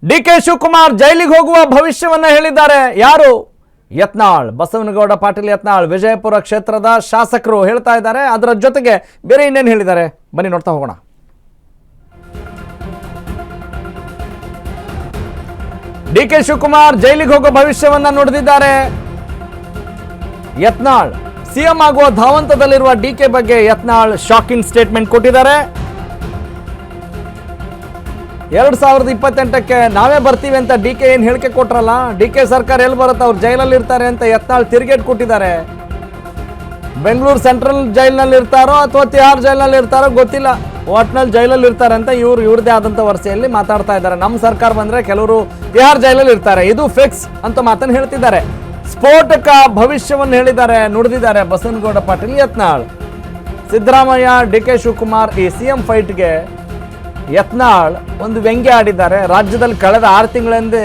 DK Shivakumar ಜೈಲಿಗೆ ಹೋಗುವ ಭವಿಷ್ಯವನ್ನ ಹೇಳಿದ್ದಾರೆ. ಯಾರು? ಯತ್ನಾಳ್, ಬಸವನಗೌಡ ಪಾಟೀಲ್ ಯತ್ನಾಳ್, ವಿಜಯಪುರ ಕ್ಷೇತ್ರದ ಶಾಸಕರು ಹೇಳ್ತಾ ಇದ್ದಾರೆ. ಅದರ ಜೊತೆಗೆ ಬೇರೆ ಇನ್ನೇನು ಹೇಳಿದ್ದಾರೆ ಬನ್ನಿ ನೋಡ್ತಾ ಹೋಗೋಣ. ಡಿಕೆ ಶಿವಕುಮಾರ್ ಜೈಲಿಗೆ ಹೋಗೋ ಭವಿಷ್ಯವನ್ನ ನುಡಿದಿದ್ದಾರೆ. ಯತ್ನಾಳ್ ಸಿಎಂ ಆಗುವ ಧಾವಂತದಲ್ಲಿರುವ ಡಿಕೆ ಬಗ್ಗೆ ಯತ್ನಾಳ್ ಶಾಕಿಂಗ್ ಸ್ಟೇಟ್ಮೆಂಟ್ ಕೊಟ್ಟಿದ್ದಾರೆ. 2028ಕ್ಕೆ ನಾವೇ ಬರ್ತೀವಿ ಅಂತ ಡಿಕೆ ಏನು ಹೇಳಿಕೆ ಕೊಟ್ರಲ್ಲ, ಡಿಕೆ ಸರ್ಕಾರ ಎಲ್ಲಿ ಬರುತ್ತೆ, ಅವ್ರು ಜೈಲಲ್ಲಿ ಇರ್ತಾರೆ ಅಂತ ಯತ್ನಾಳ್ ತಿರುಗೇಟ್ ಕೊಟ್ಟಿದ್ದಾರೆ. ಬೆಂಗಳೂರು ಸೆಂಟ್ರಲ್ ಜೈಲ್ನಲ್ಲಿ ಇರ್ತಾರೋ ಅಥವಾ ತಿಹಾರ್ ಜೈಲ್ನಲ್ಲಿ ಇರ್ತಾರೋ ಗೊತ್ತಿಲ್ಲ, ಒಟ್ನಲ್ಲಿ ಜೈಲಲ್ಲಿ ಇರ್ತಾರೆ ಅಂತ ಇವ್ರದೇ ಆದಂಥ ವರ್ಷೆಯಲ್ಲಿ ಮಾತಾಡ್ತಾ ಇದ್ದಾರೆ. ನಮ್ಮ ಸರ್ಕಾರ ಬಂದರೆ ಕೆಲವರು ತಿಹಾರ್ ಜೈಲಲ್ಲಿ ಇರ್ತಾರೆ, ಇದು ಫಿಕ್ಸ್ ಅಂತ ಮಾತನ್ನು ಹೇಳ್ತಿದ್ದಾರೆ. ಸ್ಫೋಟಕ ಭವಿಷ್ಯವನ್ನು ಹೇಳಿದ್ದಾರೆ, ನುಡಿದಿದ್ದಾರೆ ಬಸವನಗೌಡ ಪಾಟೀಲ್ ಯತ್ನಾಳ್. ಸಿದ್ದರಾಮಯ್ಯ ಡಿಕೆ ಶಿವಕುಮಾರ್ ಈ ಸಿಎಂ ಫೈಟ್ಗೆ ಯತ್ನಾಳ್ ಒಂದು ವ್ಯಂಗ್ಯ ಆಡಿದ್ದಾರೆ. ರಾಜ್ಯದಲ್ಲಿ ಕಳೆದ 6 ತಿಂಗಳಿಂದ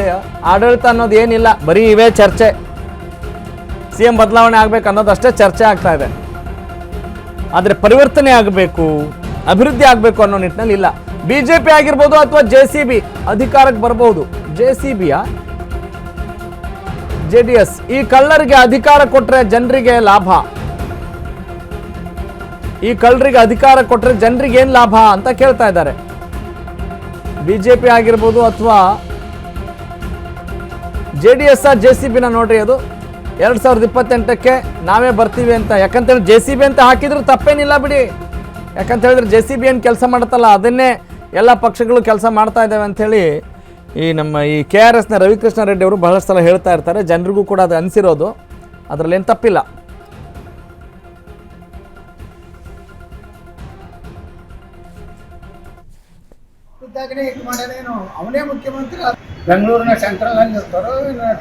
ಆಡಳಿತ ಅನ್ನೋದು ಏನಿಲ್ಲ, ಬರೀ ಇವೇ ಚರ್ಚೆ. ಸಿಎಂ ಬದಲಾವಣೆ ಆಗ್ಬೇಕು ಅನ್ನೋದಷ್ಟೇ ಚರ್ಚೆ ಆಗ್ತಾ ಇದೆ. ಆದರೆ ಪರಿವರ್ತನೆ ಆಗಬೇಕು, ಅಭಿವೃದ್ಧಿ ಆಗಬೇಕು ಅನ್ನೋ ನಿಟ್ಟಿನಲ್ಲಿ ಇಲ್ಲ. ಬಿಜೆಪಿ ಆಗಿರ್ಬೋದು ಅಥವಾ JCB ಅಧಿಕಾರಕ್ಕೆ ಬರಬಹುದು. JCBಯ JDS ಈ ಕಳ್ಳರಿಗೆ ಅಧಿಕಾರ ಕೊಟ್ಟರೆ ಜನರಿಗೆ ಲಾಭ, ಈ ಕಳ್ಳರಿಗೆ ಅಧಿಕಾರ ಕೊಟ್ಟರೆ ಜನರಿಗೆ ಏನು ಲಾಭ ಅಂತ ಕೇಳ್ತಾ ಇದ್ದಾರೆ. ಬಿಜೆಪಿ ಆಗಿರ್ಬೋದು ಅಥವಾ JDS JCBನ ನೋಡ್ರಿ, ಅದು 2028ಕ್ಕೆ ನಾವೇ ಬರ್ತೀವಿ ಅಂತ. ಯಾಕಂತೇಳಿ JCB ಅಂತ ಹಾಕಿದ್ರು ತಪ್ಪೇನಿಲ್ಲ ಬಿಡಿ, ಯಾಕಂತ ಹೇಳಿದ್ರೆ JCB ಏನು ಕೆಲಸ ಮಾಡುತ್ತಲ್ಲ ಅದನ್ನೇ ಎಲ್ಲ ಪಕ್ಷಗಳು ಕೆಲಸ ಮಾಡ್ತಾ ಇದ್ದಾವೆ ಅಂಥೇಳಿ ನಮ್ಮ KRSನ ರವಿಕೃಷ್ಣ ರೆಡ್ಡಿ ಅವರು ಬಹಳಷ್ಟು ಸಲ ಹೇಳ್ತಾ ಇರ್ತಾರೆ. ಜನರಿಗೂ ಕೂಡ ಅದು ಅನಿಸಿರೋದು, ಅದರಲ್ಲೇನು ತಪ್ಪಿಲ್ಲ. ಅವನೇ ಮುಖ್ಯಮಂತ್ರಿ. ಬೆಂಗಳೂರಿನ ಸೆಂಟ್ರಲ್ ಅಲ್ಲಿ ಇರ್ತಾರೋ,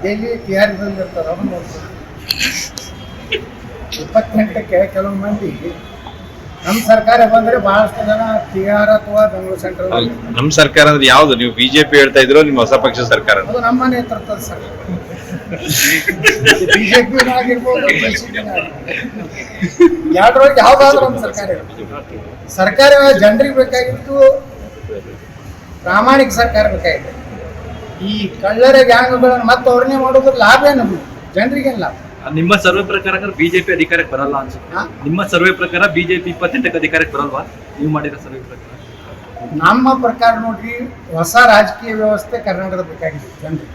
ದೆಹಲಿ TRದಲ್ಲಿ ಇರ್ತಾರೋ ನೋಡ್ತಾರೆ. 28ಕ್ಕೆ ಕೆಲವು ಮಂದಿ ನಮ್ಮ ಸರ್ಕಾರ ಬಂದ್ರೆ ಬಹಳಷ್ಟು ಜನ TR ಅಥವಾ ಬೆಂಗಳೂರು ಸೆಂಟ್ರಲ್. ನಮ್ಮ ಸರ್ಕಾರ ಅಂದ್ರೆ ಯಾವ್ದು? ನೀವು ಬಿಜೆಪಿ ಹೇಳ್ತಾ ಇದ್ರು, ನಿಮ್ಮ ಹೊಸ ಪಕ್ಷ ಸರ್ಕಾರ? ಅದು ನಮ್ಮ ನೇತೃತ್ವದ ಸರ್ಕಾರ. ಬಿಜೆಪಿ ಆಗಿರ್ಬೋದು, ಎರಡರೊಳಗೆ ಯಾವ್ದಾದ್ರು ಒಂದು ಸರ್ಕಾರ ಸರ್ಕಾರ ಜನರಿಗೆ ಬೇಕಾಗಿತ್ತು, ಪ್ರಾಮಾಣಿಕ ಸರ್ಕಾರ ಬೇಕಾಗಿದೆ. ಈ ಕಳ್ಳರ ಗ್ಯಾಂಗ್ಗಳನ್ನು ಮತ್ತೆ ಅವ್ರನ್ನೇ ಮಾಡೋದ್ರ ಲಾಭ ಏನು? ಜನರಿಗೇನು ಲಾಭ? ನಿಮ್ಮ ಸರ್ವೆ ಪ್ರಕಾರ ಬಿಜೆಪಿ ಅಧಿಕಾರಕ್ಕೆ ಬರಲ್ಲ ಅನ್ಸುತ್ತೆ. ನಿಮ್ಮ ಸರ್ವೆ ಪ್ರಕಾರ ಬಿಜೆಪಿ 28ಕ್ಕೆ ಅಧಿಕಾರಕ್ಕೆ ಬರಲ್ವಾ? ನೀವು ಮಾಡಿರೋ ಸರ್ವೆ ಪ್ರಕಾರ? ನಮ್ಮ ಪ್ರಕಾರ ನೋಡ್ರಿ, ಹೊಸ ರಾಜಕೀಯ ವ್ಯವಸ್ಥೆ ಕರ್ನಾಟಕದ ಬೇಕಾಗಿದೆ. ಜನರಿಗೆ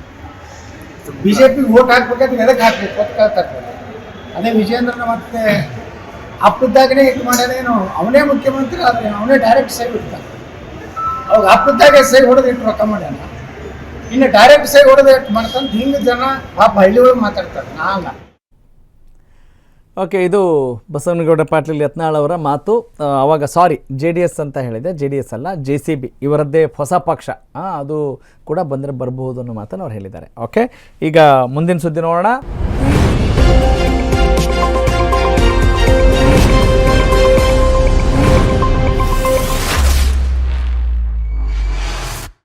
ಬಿಜೆಪಿ ವೋಟ್ ಹಾಕ್ಬೇಕಾದ್ರೆ ಎದಕ್ಕೆ ಹಾಕ್ಬೇಕು ಅಂತ ಕೇಳ್ತಾರೆ. ಅದೇ ವಿಜೇಂದ್ರನ ಮತ್ತೆ ಅಪ್ಪದ್ದಾಗನೇ ಇದು ಮಾಡ್ಯಾನೇನು, ಅವನೇ ಮುಖ್ಯಮಂತ್ರಿ, ಆದರೆ ಅವನೇ ಡೈರೆಕ್ಟ್ ಸೈ ಬಿಡ್ತಾನೆ. ಅವಾಗ ಅಪ್ಪದ್ದಾಗೆ ಸೈ ಹೊಡೆದು ಇಟ್ಟು ರೊಕ್ಕ ಮಾಡ್ಯಾನ, ಇನ್ನು ಡೈರೆಕ್ಟ್ ಸೈ ಹೊಡೆದು ಇಟ್ಟು ಮಾಡ್ತಾನೆ. ಹಿಂಗೆ ಜನ ಪಾಪ ಹಳ್ಳಿ ಒಳಗೆ ಮಾತಾಡ್ತಾರೆ. ನಾಲ್ಲ ಓಕೆ, ಇದು ಬಸವನಗೌಡ ಪಾಟೀಲ್ ಯತ್ನಾಳ್ ಅವರ ಮಾತು. ಅವಾಗ JDS ಅಂತ ಹೇಳಿದೆ, JDS ಅಲ್ಲ JCB, ಇವರದ್ದೇ ಹೊಸ ಪಕ್ಷ, ಅದು ಕೂಡ ಬಂದರೆ ಬರಬಹುದು ಅನ್ನೋ ಮಾತನ್ನು ಅವ್ರು ಹೇಳಿದ್ದಾರೆ. ಓಕೆ, ಈಗ ಮುಂದಿನ ಸುದ್ದಿ ನೋಡೋಣ.